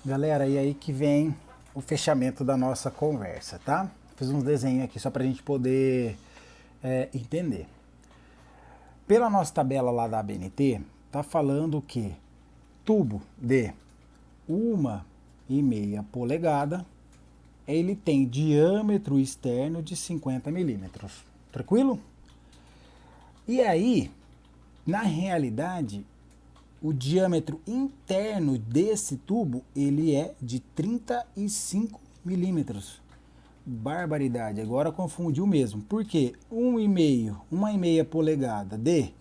Galera, e aí que vem o fechamento da nossa conversa, tá? Fiz uns desenhos aqui só pra gente poder entender. Pela nossa tabela lá da ABNT, tá falando que tubo de 1,5 polegada, ele tem diâmetro externo de 50 milímetros. Tranquilo? E aí, na realidade, o diâmetro interno desse tubo, ele é de 35 milímetros. Barbaridade, agora confundiu mesmo. Por quê? 1,5 polegada de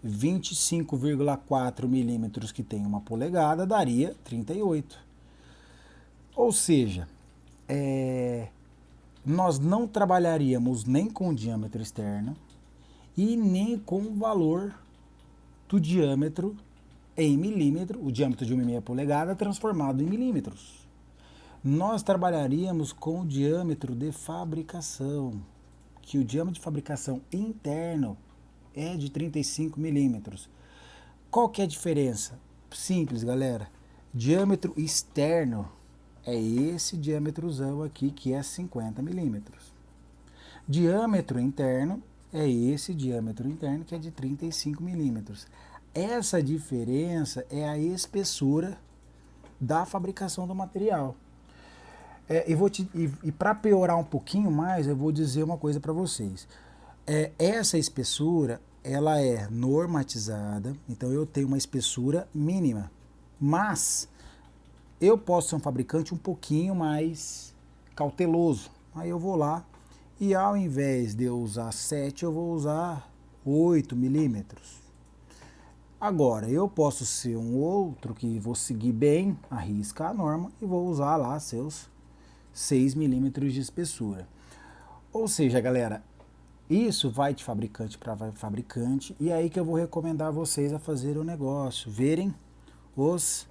25,4 milímetros, que tem uma polegada, daria 38. Ou seja, nós não trabalharíamos nem com o diâmetro externo e nem com o valor do diâmetro em milímetro, o diâmetro de 1,5 polegada transformado em milímetros. Nós trabalharíamos com o diâmetro de fabricação, que o diâmetro de fabricação interno é de 35 milímetros. Qual que é a diferença? Simples, galera. Diâmetro externo é esse diâmetrozão aqui, que é 50 milímetros. Diâmetro interno é esse diâmetro interno, que é de 35 milímetros. Essa diferença é a espessura da fabricação do material. E para piorar um pouquinho mais, eu vou dizer uma coisa para vocês. Essa espessura, ela é normatizada, então eu tenho uma espessura mínima. Mas eu posso ser um fabricante um pouquinho mais cauteloso. Aí eu vou lá e ao invés de eu usar 7, eu vou usar 8 milímetros. Agora, eu posso ser um outro que vou seguir bem, arriscar a norma e vou usar lá seus 6 milímetros de espessura. Ou seja, galera, isso vai de fabricante para fabricante, e aí que eu vou recomendar vocês a fazer o negócio, verem os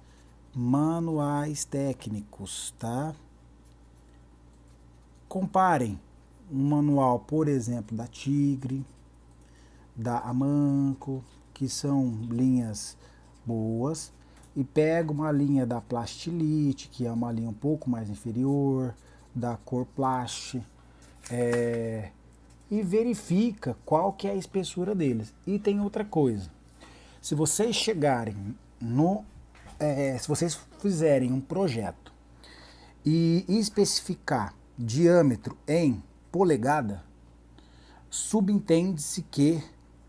manuais técnicos, tá? Comparem um manual, por exemplo, da Tigre, da Amanco, que são linhas boas, e pega uma linha da Plastilite, que é uma linha um pouco mais inferior, da Corplast, e verifica qual que é a espessura deles. E tem outra coisa, se vocês chegarem se vocês fizerem um projeto e especificar diâmetro em polegada, subentende-se que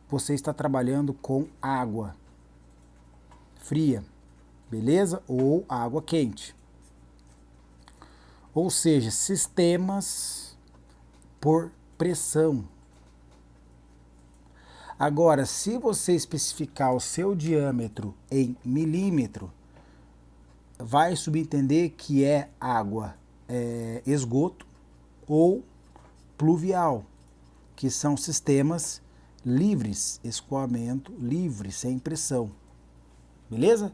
você está trabalhando com água fria, beleza? Ou água quente. Ou seja, sistemas por pressão. Agora, se você especificar o seu diâmetro em milímetro, vai subentender que é água esgoto ou pluvial, que são sistemas livres, escoamento livre, sem pressão. Beleza?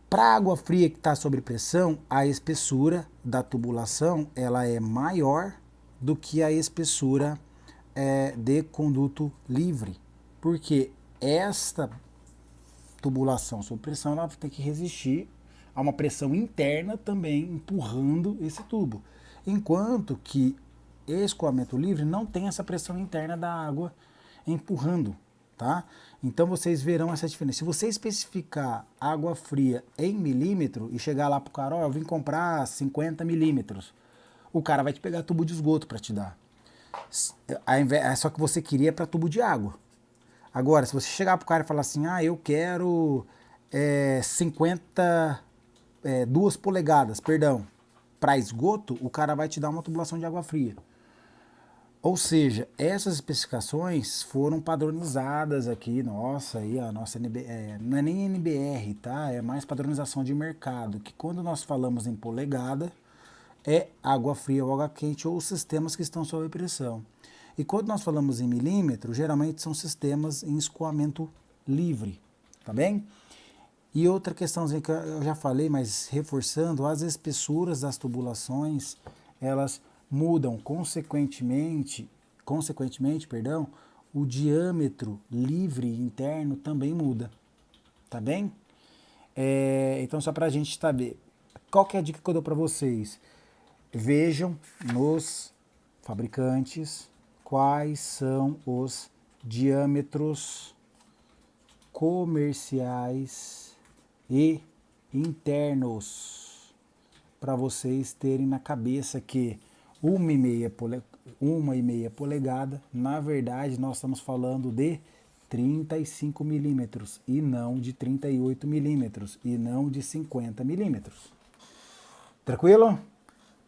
Para água fria que está sob pressão, a espessura da tubulação ela é maior do que a espessura de conduto livre, porque esta tubulação sob pressão ela tem que resistir a uma pressão interna também empurrando esse tubo, enquanto que escoamento livre não tem essa pressão interna da água empurrando, tá? Então vocês verão essa diferença. Se você especificar água fria em milímetro e chegar lá pro cara, ó, eu vim comprar 50 milímetros, o cara vai te pegar tubo de esgoto para te dar. Só que você queria para tubo de água. Agora, se você chegar pro cara e falar assim, eu quero 2 polegadas, perdão, para esgoto, o cara vai te dar uma tubulação de água fria. Ou seja, essas especificações foram padronizadas aqui, nossa, aí a nossa não é nem NBR, tá? É mais padronização de mercado, que quando nós falamos em polegada, é água fria ou água quente ou sistemas que estão sob pressão. E quando nós falamos em milímetro, geralmente são sistemas em escoamento livre, tá bem? E outra questãozinha que eu já falei, mas reforçando, as espessuras das tubulações, elas mudam consequentemente, o diâmetro livre interno também muda, tá bem? Então só para a gente saber, qual que é a dica que eu dou para vocês? Vejam nos fabricantes quais são os diâmetros comerciais e internos, para vocês terem na cabeça que 1,5 polegada, na verdade nós estamos falando de 35 milímetros e não de 38 milímetros e não de 50 milímetros. Tranquilo?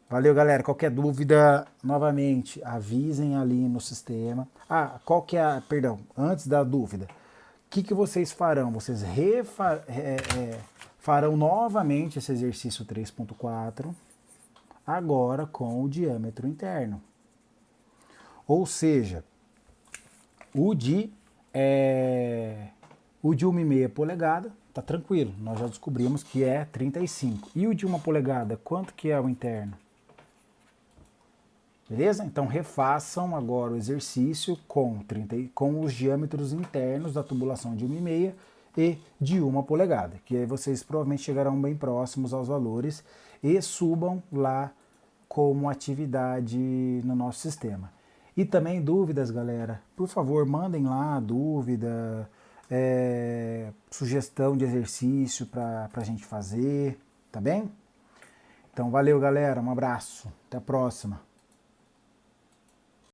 Valeu, galera. Qualquer dúvida, novamente, avisem ali no sistema. Ah, qual que é perdão, antes da dúvida, o que vocês farão? Vocês farão novamente esse exercício 3.4, agora com o diâmetro interno. Ou seja, o de 1,5 polegada, tá tranquilo, nós já descobrimos que é 35. E o de 1 polegada, quanto que é o interno? Beleza? Então refaçam agora o exercício com os diâmetros internos da tubulação de 1,5 e de 1 polegada, que aí vocês provavelmente chegarão bem próximos aos valores e subam lá como atividade no nosso sistema. E também dúvidas, galera, por favor, mandem lá dúvida, sugestão de exercício para a gente fazer, tá bem? Então valeu, galera, um abraço, até a próxima.